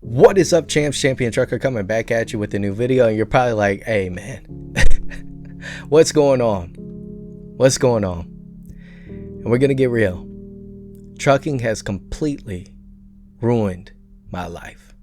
What is up, champs? Champion Trucker coming back at you with a new video, and you're probably like, hey man, what's going on? What's going on? And we're gonna get real. Trucking has completely ruined my life.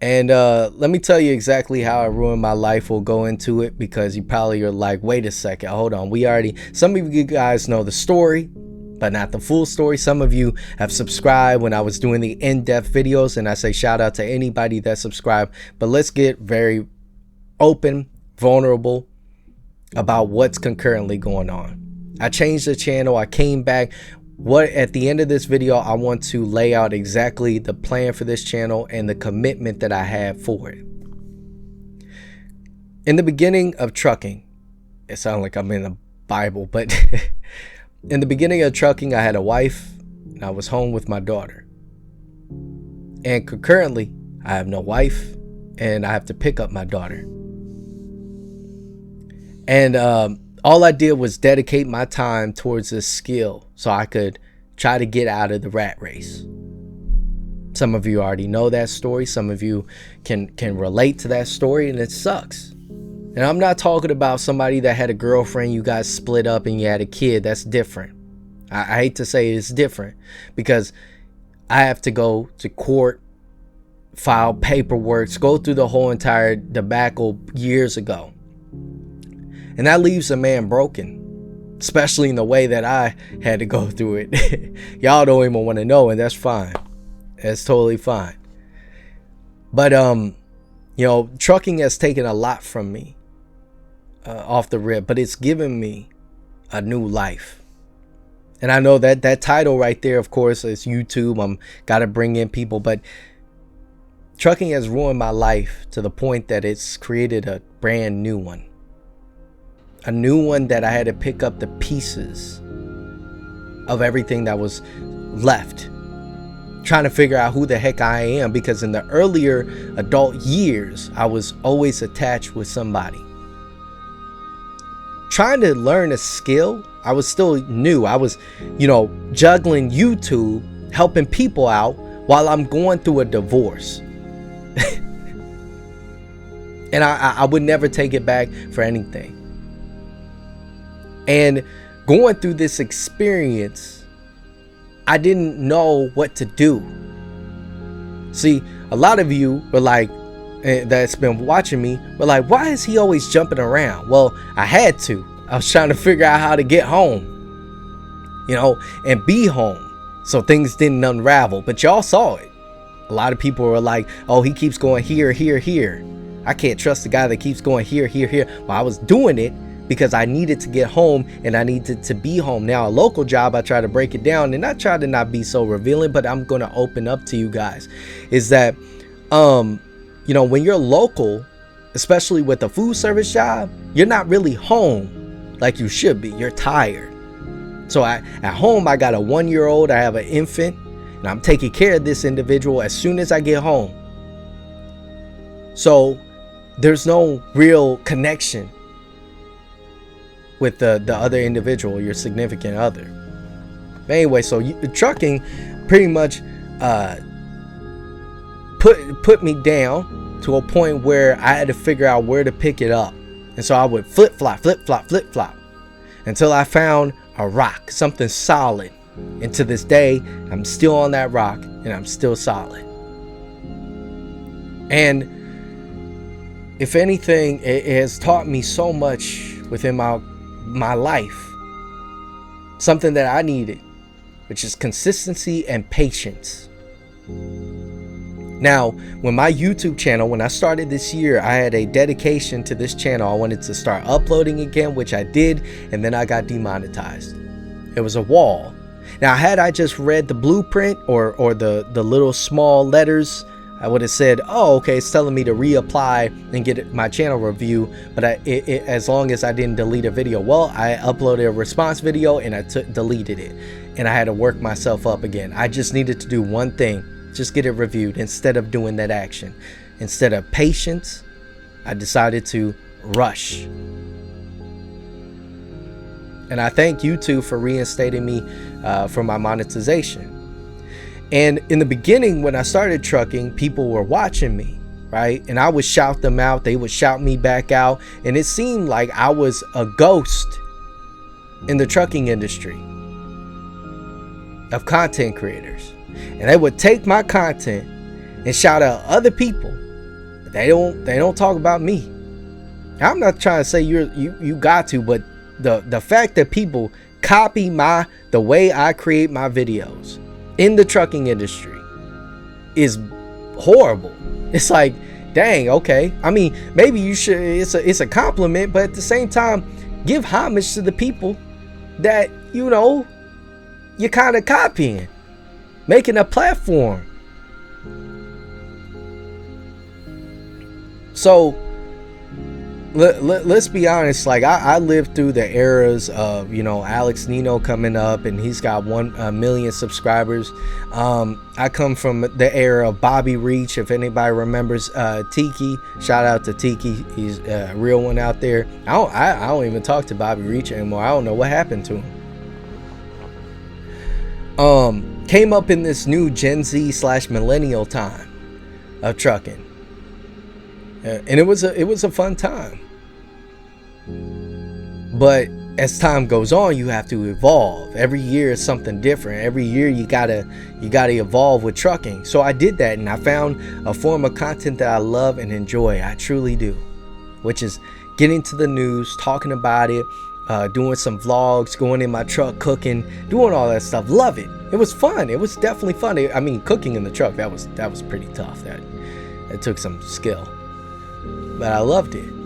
And let me tell you exactly how I ruined my life. We'll go into it because you probably are like, wait a second, hold on. Some of you guys know the story, but not the full story. Some of you have subscribed when I was doing the in-depth videos, and I say shout out to anybody that subscribed. But let's get very open, vulnerable about what's concurrently going on. I changed the channel. I came back. At the end of this video, I want to lay out exactly the plan for this channel and the commitment that I have for it. In the beginning of trucking, it sounds like I'm in the Bible, but in the beginning of trucking, I had a wife and I was home with my daughter. And concurrently, I have no wife and I have to pick up my daughter. And all I did was dedicate my time towards this skill so I could try to get out of the rat race. Some of you already know that story. Some of you can relate to that story, and it sucks. And I'm not talking about somebody that had a girlfriend, you guys split up and you had a kid. That's different. I hate to say it's different because I have to go to court, file paperwork, go through the whole entire debacle years ago. And that leaves a man broken, especially in the way that I had to go through it. Y'all don't even want to know, and that's fine. That's totally fine. But, trucking has taken a lot from me off the rip, but it's given me a new life. And I know that title right there, of course, is YouTube. I'm got to bring in people, but trucking has ruined my life to the point that it's created a brand new one. A new one that I had to pick up the pieces of everything that was left. Trying to figure out who the heck I am, because in the earlier adult years, I was always attached with somebody. Trying to learn a skill, I was still new. I was, juggling YouTube, helping people out while I'm going through a divorce. And I would never take it back for anything. And going through this experience, I didn't know what to do. See, a lot of you were like, that's been watching me, were like, why is he always jumping around? Well, I had to. I was trying to figure out how to get home, and be home so things didn't unravel. But y'all saw it. A lot of people were like, oh, he keeps going here, here, here. I can't trust the guy that keeps going here, here, here. Well, I was doing it because I needed to get home and I needed to be home. Now, a local job, I try to break it down, and I try to not be so revealing, but I'm going to open up to you guys, is that, when you're local, especially with a food service job, you're not really home like you should be. You're tired. So at home, I got a 1-year-old, I have an infant, and I'm taking care of this individual as soon as I get home. So there's no real connection with the other individual, your significant other. But anyway, so trucking pretty much put me down to a point where I had to figure out where to pick it up. And so I would flip flop until I found a rock, something solid. And to this day, I'm still on that rock and I'm still solid. And if anything, it has taught me so much within my life, something that I needed, which is consistency and patience. Now, when my YouTube channel, when I started this year, I had a dedication to this channel. I wanted to start uploading again, which I did, and then I got demonetized. It was a wall. Now, had I just read the blueprint or the little small letters, I would have said, oh, okay, it's telling me to reapply and get my channel review, but as long as I didn't delete a video. Well, I uploaded a response video and I deleted it, and I had to work myself up again. I just needed to do one thing, just get it reviewed instead of doing that action. Instead of patience, I decided to rush. And I thank YouTube for reinstating me for my monetization. And in the beginning, when I started trucking, people were watching me, right? And I would shout them out. They would shout me back out. And it seemed like I was a ghost in the trucking industry of content creators. And they would take my content and shout out other people. They don't talk about me. I'm not trying to say you got to, but the fact that people copy the way I create my videos in the trucking industry is horrible. It's like, dang, okay. I mean, maybe you should, it's a compliment, but at the same time, give homage to the people that, you know, you're kind of copying, making a platform. So let's be honest, like I lived through the eras of, you know, Alex Nino coming up and he's got 1 million subscribers. I come from the era of Bobby Reach. If anybody remembers Tiki, shout out to Tiki. He's a real one out there. I don't even talk to Bobby Reach anymore. I don't know what happened to him. Came up in this new Gen Z / millennial time of trucking, and it was a fun time. But as time goes on, you have to evolve. Every year is something different. Every year you gotta evolve with trucking. So I did that, and I found a form of content that I love and enjoy. I truly do, which is getting to the news, talking about it, doing some vlogs, going in my truck, cooking, doing all that stuff. Love it. It was fun. It was definitely fun. I mean, cooking in the truck, that was pretty tough. That took some skill, but I loved it.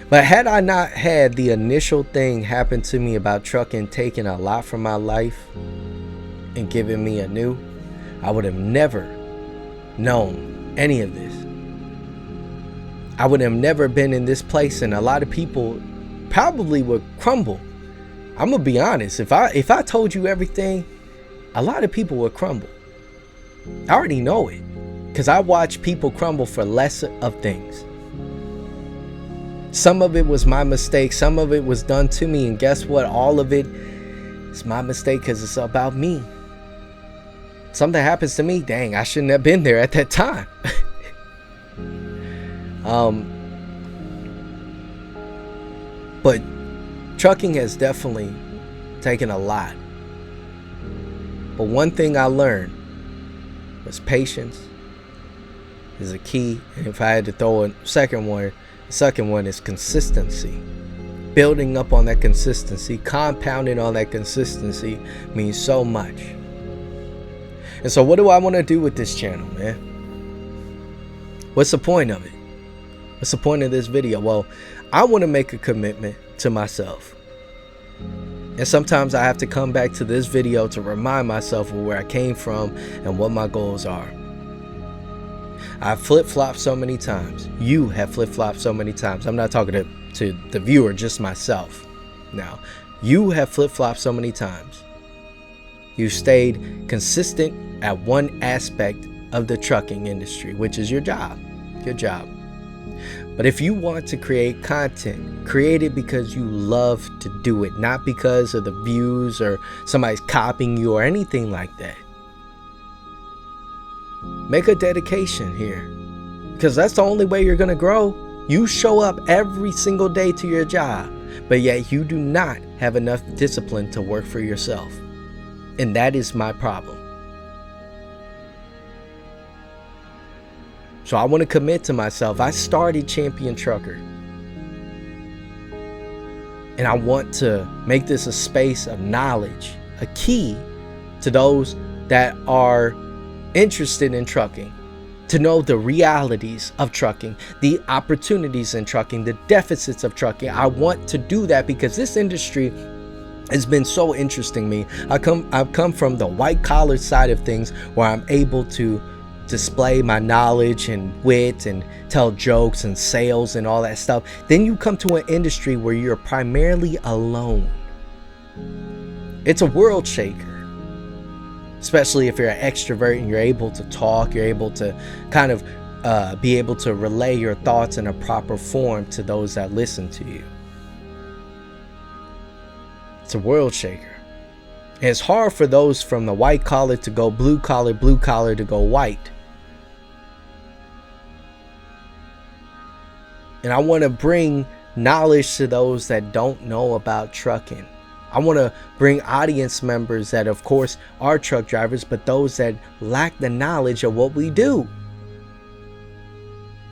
But had I not had the initial thing happen to me about trucking taking a lot from my life and giving me a new, I would have never known any of this. I would have never been in this place, and a lot of people probably would crumble. I'm gonna be honest. If I told you everything, a lot of people would crumble. I already know it, because I watch people crumble for less of things. Some of it was my mistake. Some of it was done to me. And guess what? All of it is my mistake because it's about me. Something happens to me. Dang, I shouldn't have been there at that time. But trucking has definitely taken a lot. But one thing I learned was patience is a key. And if I had to throw a second one, the second one is consistency. Building up on that consistency, compounding on that consistency means so much. And so what do I want to do with this channel, man? What's the point of it? What's the point of this video? Well, I want to make a commitment to myself. And sometimes I have to come back to this video to remind myself of where I came from and what my goals are. I've flip-flopped so many times. You have flip-flopped so many times. I'm not talking to the viewer, just myself. Now, you have flip-flopped so many times. You stayed consistent at one aspect of the trucking industry, which is your job. Good job. But if you want to create content, create it because you love to do it, not because of the views or somebody's copying you or anything like that. Make a dedication here, because that's the only way you're going to grow. You show up every single day to your job, but yet you do not have enough discipline to work for yourself. And that is my problem. So I want to commit to myself. I started Champion Trucker, and I want to make this a space of knowledge, a key to those that are interested in trucking, to know the realities of trucking, the opportunities in trucking, the deficits of trucking. I want to do that because this industry has been so interesting to me. I've come from the white collar side of things, where I'm able to display my knowledge and wit and tell jokes and sales and all that stuff. Then you come to an industry where you're primarily alone. It's a world shaker. Especially if you're an extrovert and you're able to talk, you're able to kind of be able to relay your thoughts in a proper form to those that listen to you. It's a world shaker. And it's hard for those from the white collar to go blue collar to go white. And I want to bring knowledge to those that don't know about trucking. I want to bring audience members that, of course, are truck drivers, but those that lack the knowledge of what we do.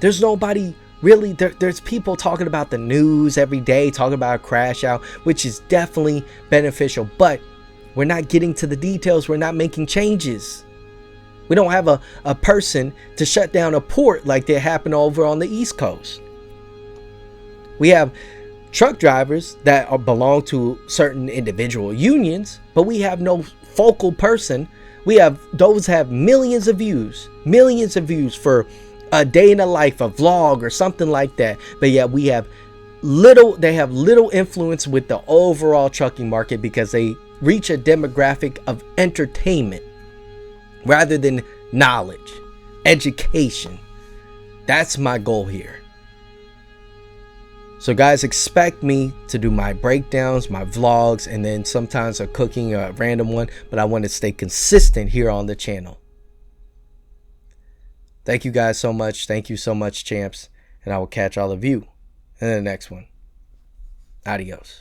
There's nobody really, there's people talking about the news every day, talking about a crash out, which is definitely beneficial, but we're not getting to the details. We're not making changes. We don't have a person to shut down a port like they happen over on the East Coast. We have truck drivers that belong to certain individual unions, but we have no focal person. We have those have millions of views for a day in the life, a vlog or something like that. But yet they have little influence with the overall trucking market because they reach a demographic of entertainment rather than knowledge, education. That's my goal here. So guys, expect me to do my breakdowns, my vlogs, and then sometimes a cooking or a random one, but I want to stay consistent here on the channel. Thank you guys so much. Thank you so much, champs. And I will catch all of you in the next one. Adios.